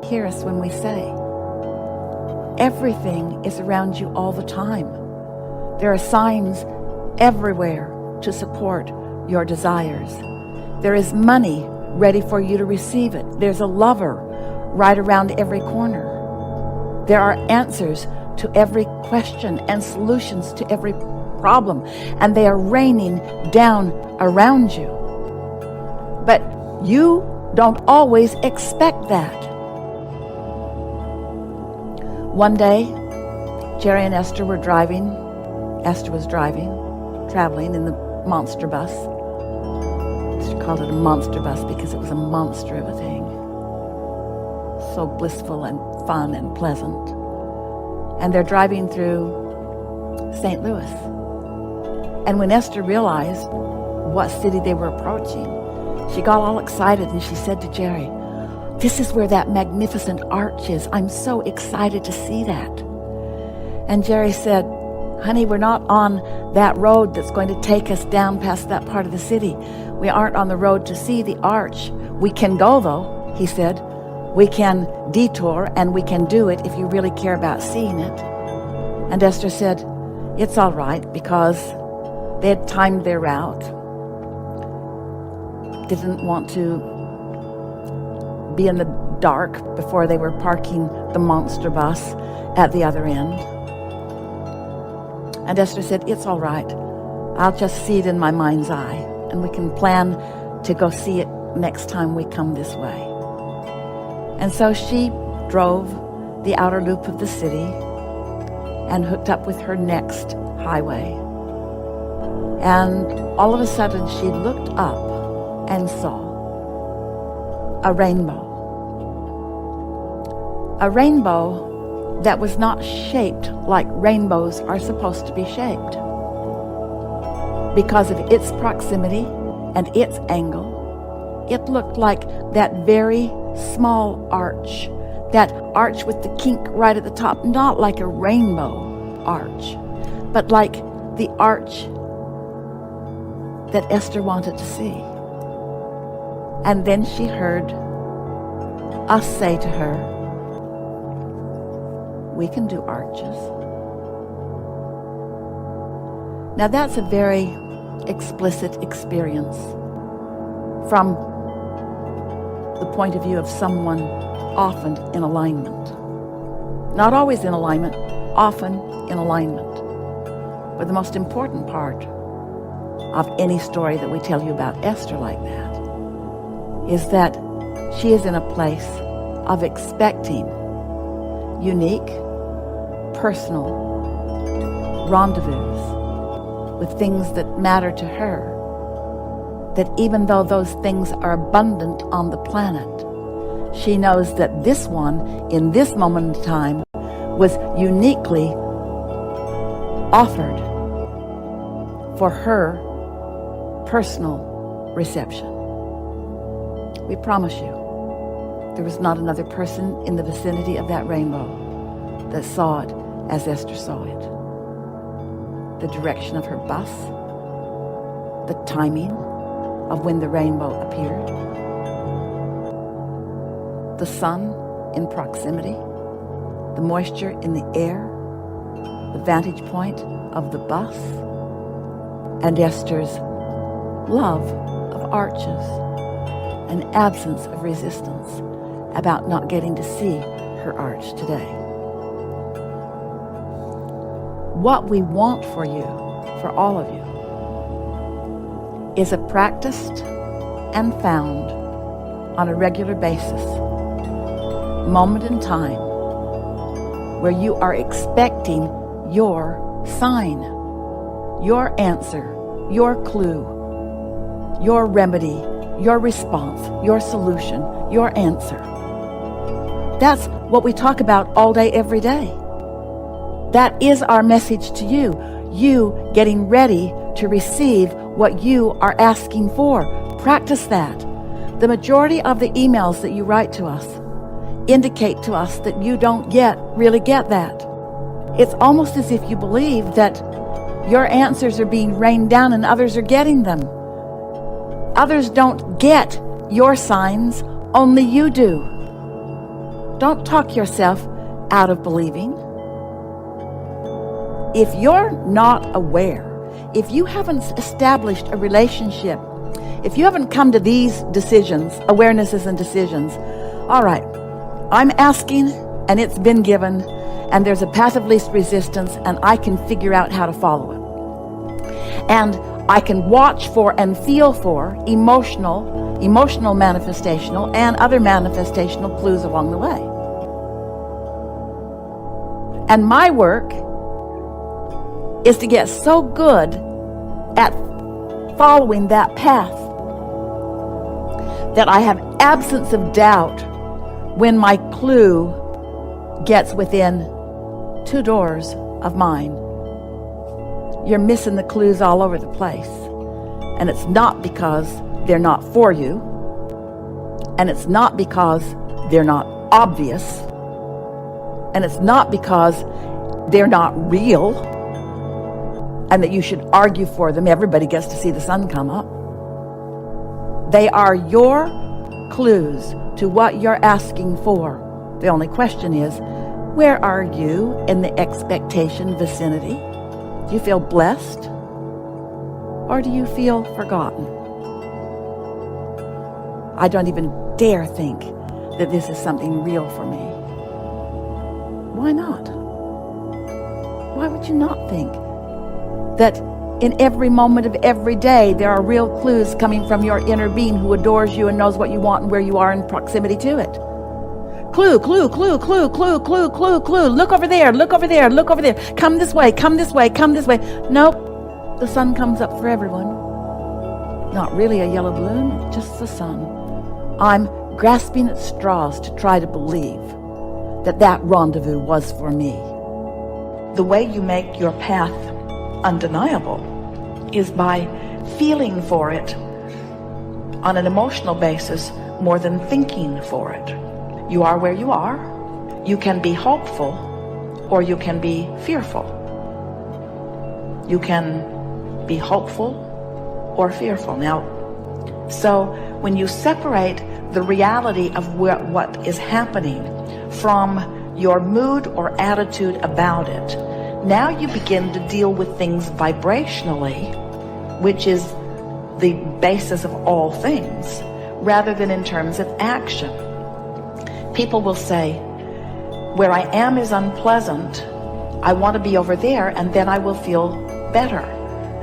hear us when we say, everything is around you all the time. There are signs everywhere to support your desires. There is money ready for you to receive it. There's a lover right around every corner. There are answers to every question and solutions to every problem, and they are raining down around you. But you don't always expect that. One day, Jerry and Esther were driving. Esther was driving, traveling in the monster bus. She called it a monster bus because it was a monster of a thing. So blissful and fun and pleasant. And they're driving through St. Louis. And when Esther realized what city they were approaching, she got all excited and she said to Jerry, "This is where that magnificent arch is. I'm so excited to see that." And Jerry said, "Honey, we're not on that road that's going to take us down past that part of the city. We aren't on the road to see the arch. We can go though," he said. "We can detour and we can do it if you really care about seeing it." And Esther said, "It's all right," because they had timed their route. Didn't want to be in the dark before they were parking the monster bus at the other end. And Esther said, "It's all right. I'll just see it in my mind's eye, and we can plan to go see it next time we come this way." And so she drove the outer loop of the city and hooked up with her next highway. And all of a sudden she looked up and saw a rainbow. A rainbow that was not shaped like rainbows are supposed to be shaped. Because of its proximity and its angle, it looked like that very small arch, that arch with the kink right at the top, not like a rainbow arch, but like the arch that Esther wanted to see. And then she heard us say to her, "We can do arches." Now that's a very explicit experience from the point of view of someone often in alignment. Not always in alignment, often in alignment. But the most important part of any story that we tell you about Esther like that is that she is in a place of expecting unique, personal rendezvous with things that matter to her, that even though those things are abundant on the planet, she knows that this one, in this moment in time, was uniquely offered for her personal reception. We promise you, there was not another person in the vicinity of that rainbow that saw it as Esther saw it. The direction of her bus, the timing of when the rainbow appeared, the sun in proximity, the moisture in the air, the vantage point of the bus, and Esther's love of arches, an absence of resistance about not getting to see her arch today. What we want for you, for all of you, is a practiced and found on a regular basis moment in time where you are expecting your sign, your answer, your clue, your remedy, your response, your solution, your answer. That's what we talk about all day, every day. That is our message to you. You getting ready to receive what you are asking for. Practice that. The majority of the emails that you write to us indicate to us that you don't really get that. It's almost as if you believe that your answers are being rained down and others are getting them. Others don't get your signs, only you do. Don't talk yourself out of believing. If you're not aware, if you haven't established a relationship, if you haven't come to these decisions, awarenesses and decisions, all right, I'm asking and it's been given, and there's a path of least resistance, and I can figure out how to follow it. And I can watch for and feel for emotional manifestational and other manifestational clues along the way. And my work is to get so good at following that path that I have absence of doubt when my clue gets within 2 doors of mine. You're missing the clues all over the place. And it's not because they're not for you. And it's not because they're not obvious. And it's not because they're not real and that you should argue for them. Everybody gets to see the sun come up. They are your clues to what you're asking for. The only question is, where are you in the expectation vicinity? Do you feel blessed? Or do you feel forgotten? I don't even dare think that this is something real for me. Why not? Why would you not think that in every moment of every day there are real clues coming from your inner being who adores you and knows what you want and where you are in proximity to it? Clue, clue, clue, clue, clue, clue, clue, clue. Look over there, look over there, look over there. Come this way, come this way, come this way. Nope, the sun comes up for everyone. Not really a yellow balloon, just the sun. I'm grasping at straws to try to believe that that rendezvous was for me. The way you make your path undeniable is by feeling for it on an emotional basis more than thinking for it. You are where you are. You can be hopeful or you can be fearful. You can be hopeful or fearful. Now, so when you separate the reality of what is happening from your mood or attitude about it, now you begin to deal with things vibrationally, which is the basis of all things, rather than in terms of action. People will say, where I am is unpleasant. I want to be over there and then I will feel better.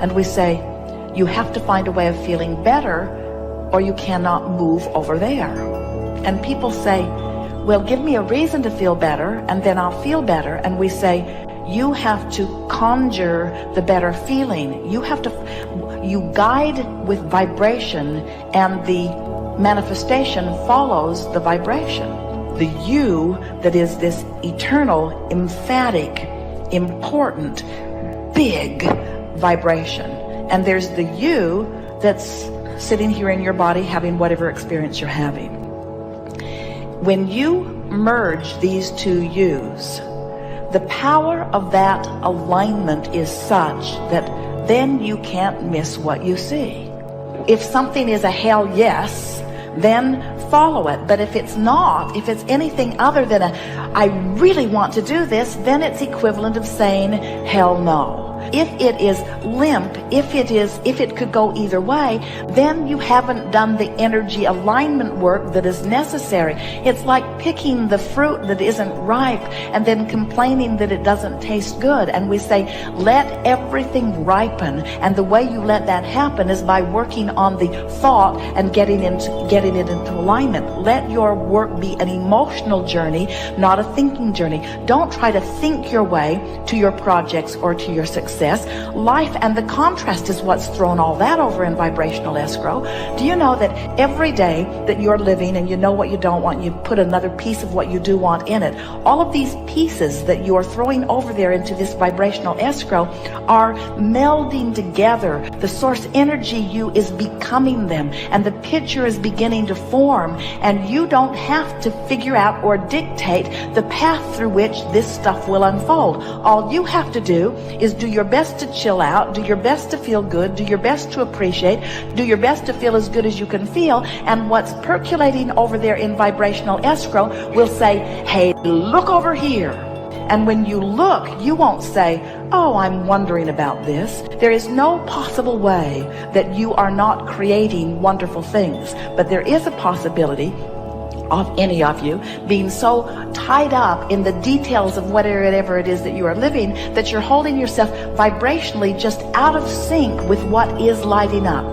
And we say, you have to find a way of feeling better or you cannot move over there. And people say, well, give me a reason to feel better and then I'll feel better. And we say, you have to conjure the better feeling. You guide with vibration and the manifestation follows the vibration. The you that is this eternal, emphatic, important, big vibration. And there's the you that's sitting here in your body having whatever experience you're having. When you merge these two yous, the power of that alignment is such that then you can't miss what you see. If something is a hell yes, then follow it. But if it's not, if it's anything other than I really want to do this, then it's equivalent of saying hell no. If it is limp, if it could go either way, then you haven't done the energy alignment work that is necessary. It's like picking the fruit that isn't ripe and then complaining that it doesn't taste good. And we say, let everything ripen. And the way you let that happen is by working on the thought and getting it into alignment. Let your work be an emotional journey, not a thinking journey. Don't try to think your way to your projects or to your success. Life and the contrast is what's thrown all that over in vibrational escrow. Do you know that every day that you're living and you know what you don't want, you put another piece of what you do want in it. All of these pieces that you're throwing over there into this vibrational escrow are melding together. The source energy you is becoming them, and the picture is beginning to form, and you don't have to figure out or dictate the path through which this stuff will unfold. All you have to do is do your your best to chill out, do your best to feel good, do your best to appreciate, do your best to feel as good as you can feel, and what's percolating over there in vibrational escrow will say, hey, look over here. And when you look, you won't say, oh, I'm wondering about this. There is no possible way that you are not creating wonderful things, but there is a possibility of any of you being so tied up in the details of whatever it is that you are living that you're holding yourself vibrationally just out of sync with what is lighting up.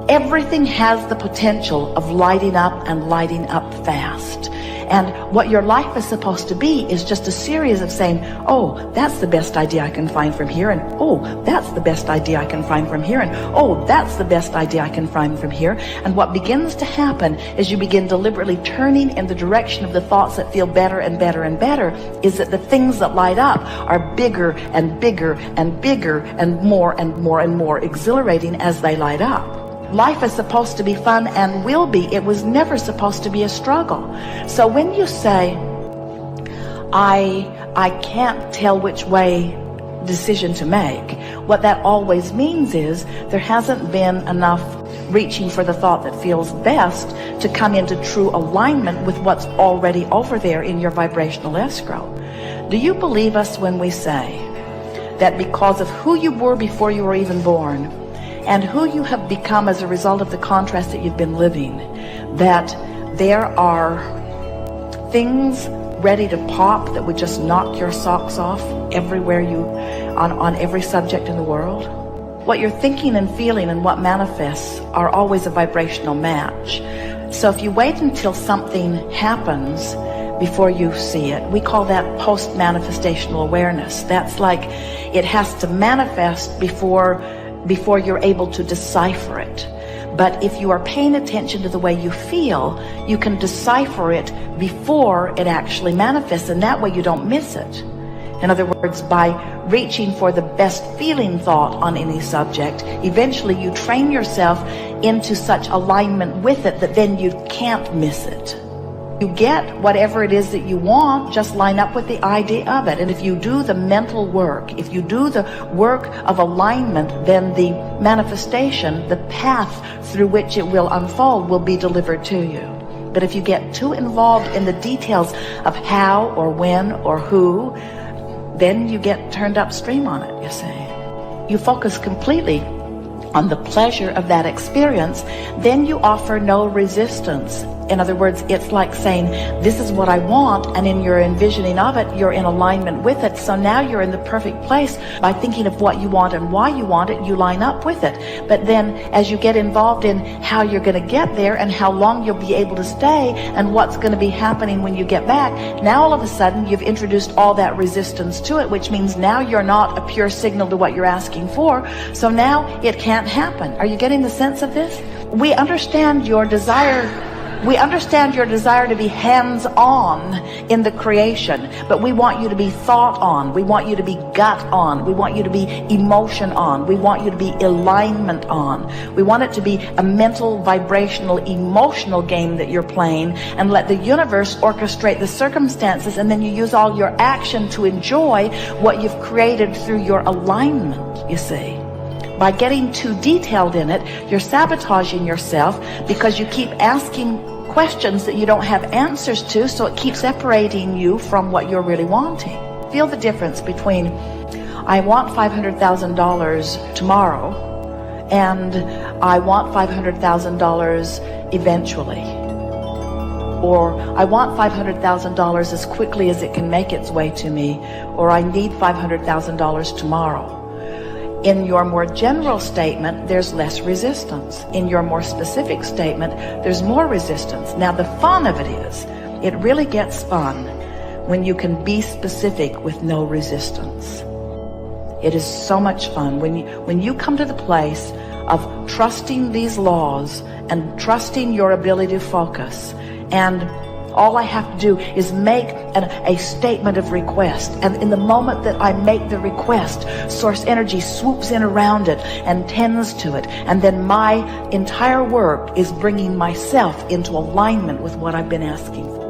Everything has the potential of lighting up and lighting up fast. And what your life is supposed to be is just a series of saying, oh, that's the best idea I can find from here, and oh, that's the best idea I can find from here, and oh, that's the best idea I can find from here. And what begins to happen is you begin deliberately turning in the direction of the thoughts that feel better and better and better, is that the things that light up are bigger and bigger and bigger and more and more and more exhilarating as they light up. Life is supposed to be fun and will be. It was never supposed to be a struggle. So when you say, I can't tell which way decision to make, what that always means is there hasn't been enough reaching for the thought that feels best to come into true alignment with what's already over there in your vibrational escrow. Do you believe us when we say that because of who you were before you were even born, and who you have become as a result of the contrast that you've been living, that there are things ready to pop that would just knock your socks off everywhere on every subject in the world? What you're thinking and feeling and what manifests are always a vibrational match. So if you wait until something happens before you see it, we call that post-manifestational awareness. That's like it has to manifest before you're able to decipher it. But if you are paying attention to the way you feel, you can decipher it before it actually manifests, and that way you don't miss it. In other words, by reaching for the best feeling thought on any subject, eventually you train yourself into such alignment with it that then you can't miss it. You get whatever it is that you want, just line up with the idea of it. And if you do the mental work, if you do the work of alignment, then the manifestation, the path through which it will unfold, will be delivered to you. But if you get too involved in the details of how or when or who, then you get turned upstream on it, you see. You focus completely on the pleasure of that experience, then you offer no resistance. In other words, it's like saying, this is what I want, and in your envisioning of it, you're in alignment with it. So now you're in the perfect place. By thinking of what you want and why you want it, you line up with it. But then as you get involved in how you're going to get there and how long you'll be able to stay and what's going to be happening when you get back, now all of a sudden you've introduced all that resistance to it, which means now you're not a pure signal to what you're asking for. So now it can't happen. Are you getting the sense of this? We understand your desire. We understand your desire to be hands-on in the creation, but we want you to be thought-on. We want you to be gut-on. We want you to be emotion-on. We want you to be alignment-on. We want it to be a mental, vibrational, emotional game that you're playing, and let the universe orchestrate the circumstances, and then you use all your action to enjoy what you've created through your alignment, you see. By getting too detailed in it, you're sabotaging yourself because you keep asking questions that you don't have answers to, so it keeps separating you from what you're really wanting. Feel the difference between, I want $500,000 tomorrow, and I want $500,000 eventually. Or I want $500,000 as quickly as it can make its way to me, or I need $500,000 tomorrow. In your more general statement, there's less resistance. In your more specific statement, there's more resistance. Now, the fun of it is, it really gets fun when you can be specific with no resistance. It is so much fun when you come to the place of trusting these laws and trusting your ability to focus, and all I have to do is make a statement of request. And in the moment that I make the request, source energy swoops in around it and tends to it. And then my entire work is bringing myself into alignment with what I've been asking for.